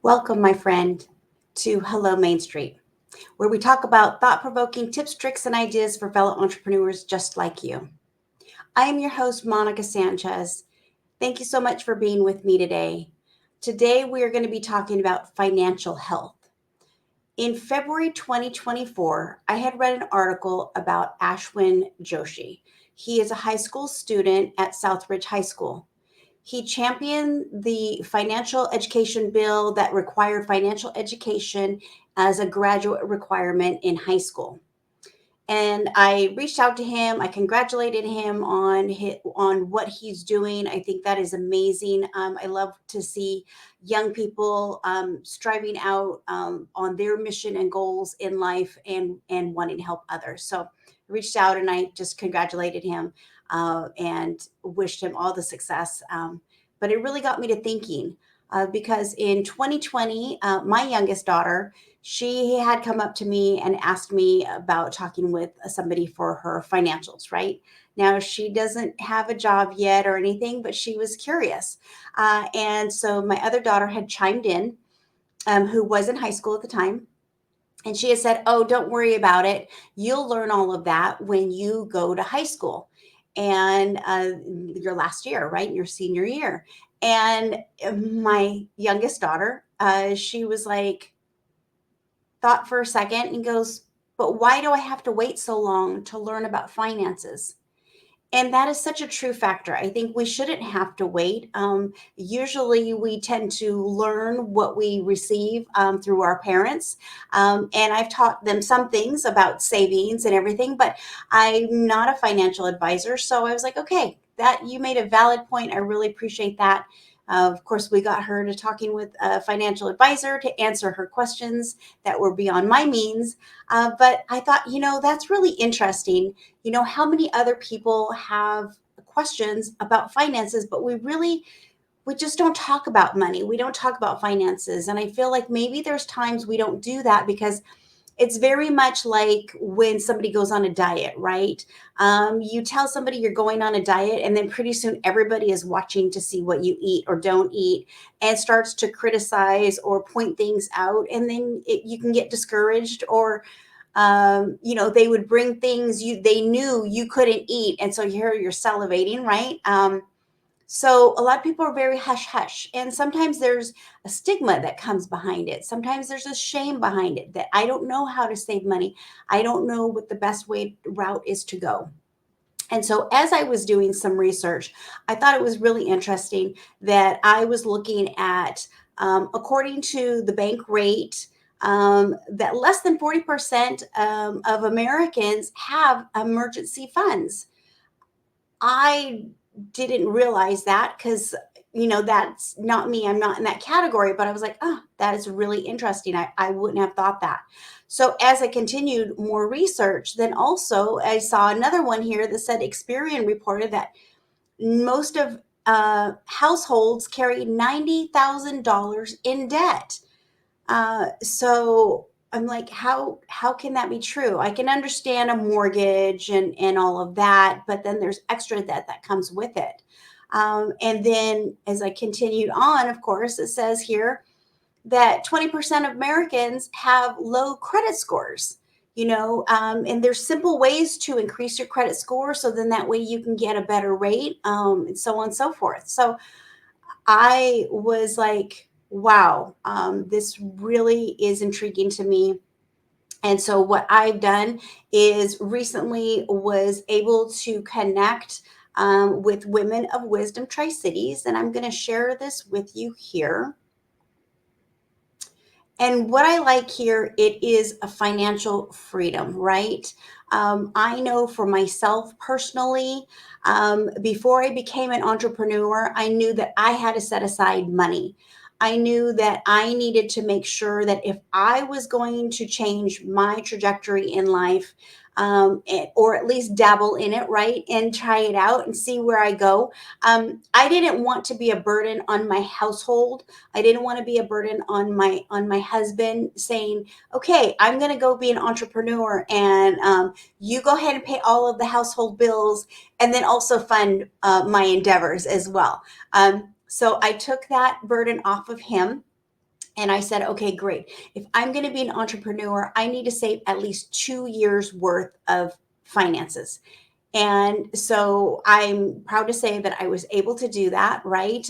Welcome, my friend, to Hello Main Street, where we talk about thought provoking tips, tricks, and ideas for fellow entrepreneurs just like you. I am your host, Monica Sanchez. Thank you so much for being with me today. Today, we are going to be talking about financial health. In February 2024, I had read an article about Ashwin Joshi. He is a high school student at Southridge High School. He championed the financial education bill that required financial education as a graduate requirement in high school. And I reached out to him. I congratulated him on what he's doing. I think that is amazing. I love to see young people striving out on their mission and goals in life and wanting to help others. So I reached out and I just congratulated him and wished him all the success. But it really got me to thinking because in 2020, my youngest daughter, she had come up to me and asked me about talking with somebody for her financials, right? Now, she doesn't have a job yet or anything, but she was curious. And so my other daughter had chimed in, who was in high school at the time. And she had said, "Oh, don't worry about it. You'll learn all of that when you go to high school and your last year, right? Your senior year." And my youngest daughter, she was like, thought for a second and goes, "But why do I have to wait so long to learn about finances?" And that is such a true factor. I think we shouldn't have to wait. Usually, we tend to learn what we receive through our parents. And I've taught them some things about savings and everything, but I'm not a financial advisor. So I was like, okay, that you made a valid point. I really appreciate that. Of course, we got her to talking with a financial advisor to answer her questions that were beyond my means. But I thought, that's really interesting. How many other people have questions about finances, but we just don't talk about money. We don't talk about finances. And I feel like maybe there's times we don't do that because it's very much like when somebody goes on a diet, right? You tell somebody you're going on a diet, and then pretty soon everybody is watching to see what you eat or don't eat and starts to criticize or point things out. And then you can get discouraged or they would bring things they knew you couldn't eat, and so here you're salivating, right? So a lot of people are very hush hush, and sometimes there's a stigma that comes behind it. Sometimes there's a shame behind it that I don't know how to save money. I don't know what the best way route is to go. And so, as I was doing some research, I thought it was really interesting that I was looking at, according to the bank rate, that less than 40% of Americans have emergency funds. I didn't realize that because, that's not me. I'm not in that category, but I was like, oh, that is really interesting. I wouldn't have thought that. So as I continued more research, then also I saw another one here that said Experian reported that most of households carry $90,000 in debt. So I'm like, how can that be true? I can understand a mortgage and all of that, but then there's extra debt that comes with it. And then as I continued on, of course, it says here that 20% of Americans have low credit scores. And there's simple ways to increase your credit score so then that way you can get a better rate, and so on and so forth. So I was like, wow, this really is intriguing to me. And so what I've done is recently was able to connect with Women of Wisdom Tri-Cities, and I'm going to share this with you here. And what I like here, it is a financial freedom, right? I know for myself personally, before I became an entrepreneur, I knew that I had to set aside money. I knew that I needed to make sure that if I was going to change my trajectory in life, or at least dabble in it, right, and try it out and see where I go. I didn't want to be a burden on my household. I didn't want to be a burden on my husband saying, "Okay, I'm going to go be an entrepreneur, and you go ahead and pay all of the household bills, and then also fund my endeavors as well." So I took that burden off of him. And I said, okay, great. If I'm going to be an entrepreneur, I need to save at least 2 years worth of finances. And so I'm proud to say that I was able to do that, right?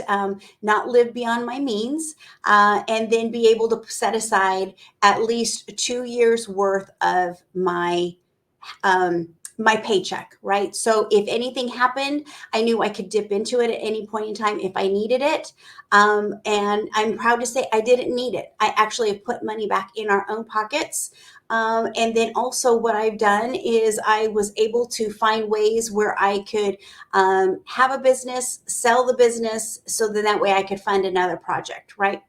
Not live beyond my means, and then be able to set aside at least 2 years worth of my paycheck, right? So if anything happened, I knew I could dip into it at any point in time if I needed it. And I'm proud to say I didn't need it. I actually have put money back in our own pockets. And then also, what I've done is I was able to find ways where I could have a business, sell the business, so then that way I could fund another project, right?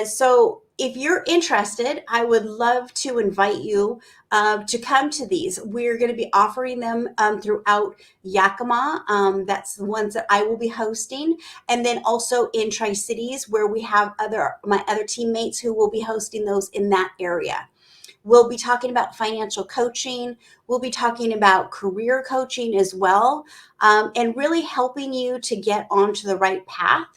So if you're interested, I would love to invite you to come to these. We're going to be offering them throughout Yakima. That's the ones that I will be hosting. And then also in Tri-Cities, where we have my other teammates who will be hosting those in that area. We'll be talking about financial coaching. We'll be talking about career coaching as well, and really helping you to get onto the right path.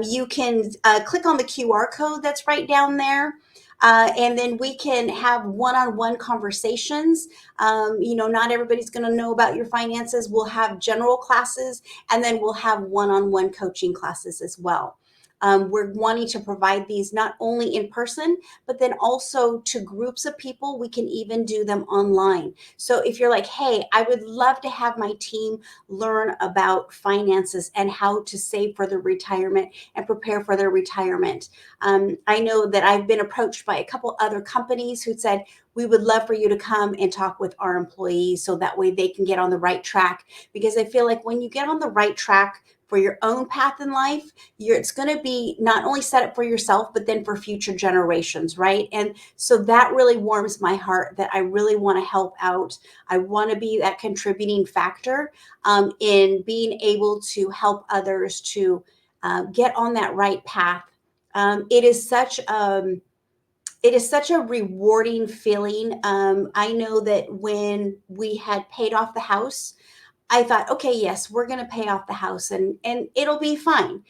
You can click on the QR code that's right down there. And then we can have one-on-one conversations. Not everybody's going to know about your finances. We'll have general classes, and then we'll have one-on-one coaching classes as well. We're wanting to provide these not only in person, but then also to groups of people. We can even do them online. So if you're like, hey, I would love to have my team learn about finances and how to save for their retirement and prepare for their retirement. I know that I've been approached by a couple other companies who said, we would love for you to come and talk with our employees so that way they can get on the right track. Because I feel like when you get on the right track for your own path in life, it's going to be not only set up for yourself, but then for future generations, right? And so that really warms my heart that I really want to help out. I want to be that contributing factor in being able to help others to get on that right path. It is such a rewarding feeling. I know that when we had paid off the house, I thought, okay, yes, we're going to pay off the house and it'll be fine.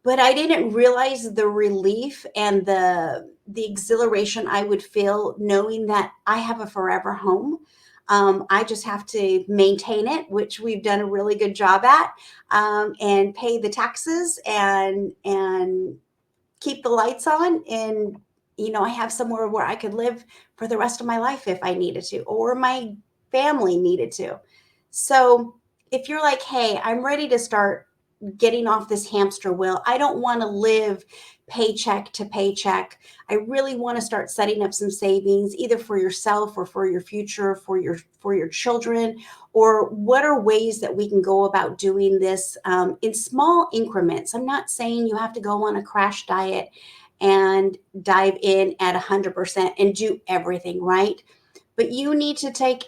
But I didn't realize the relief and the exhilaration I would feel knowing that I have a forever home. I just have to maintain it, which we've done a really good job at, and pay the taxes and keep the lights on. And I have somewhere where I could live for the rest of my life if I needed to, or my family needed to. So if you're like, hey, I'm ready to start getting off this hamster wheel. I don't want to live paycheck to paycheck. I really want to start setting up some savings, either for yourself or for your future, for your children. Or what are ways that we can go about doing this in small increments? I'm not saying you have to go on a crash diet and dive in at 100% and do everything, right? But you need to take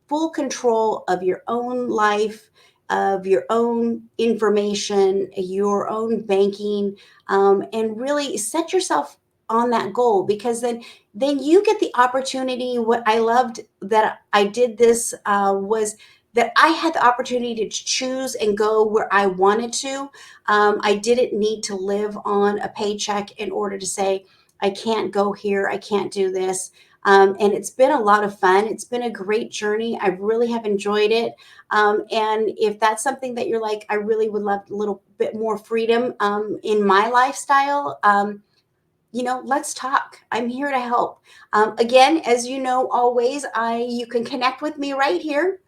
full control of your own life, of your own information, your own banking, and really set yourself on that goal, because then you get the opportunity. What I loved that I did this was that I had the opportunity to choose and go where I wanted to. I didn't need to live on a paycheck in order to say, I can't go here, I can't do this. And it's been a lot of fun. It's been a great journey. I really have enjoyed it. And if that's something that you're like, I really would love a little bit more freedom in my lifestyle, let's talk. I'm here to help. Again, as you know, always, you can connect with me right here.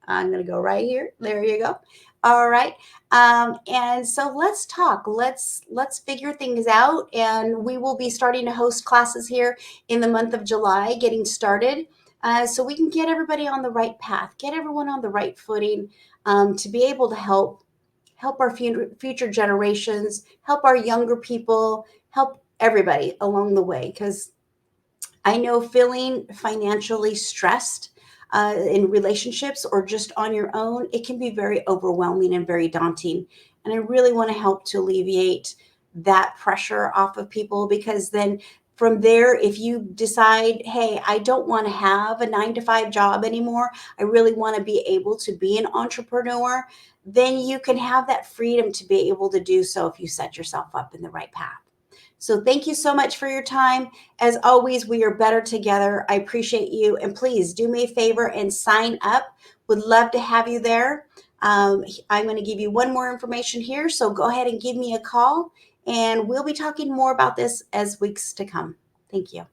I'm going to go right here. There you go. All right. And so let's talk. Let's figure things out. And we will be starting to host classes here in the month of July, getting started, so we can get everybody on the right path, get everyone on the right footing, to be able to help our future generations, help our younger people, help everybody along the way. Because I know feeling financially stressed in relationships or just on your own, it can be very overwhelming and very daunting. And I really want to help to alleviate that pressure off of people, because then from there, if you decide, hey, I don't want to have a 9 to 5 job anymore, I really want to be able to be an entrepreneur, then you can have that freedom to be able to do so if you set yourself up in the right path. So thank you so much for your time. As always, we are better together. I appreciate you. And please do me a favor and sign up. Would love to have you there. I'm going to give you one more information here. So go ahead and give me a call, and we'll be talking more about this as weeks to come. Thank you.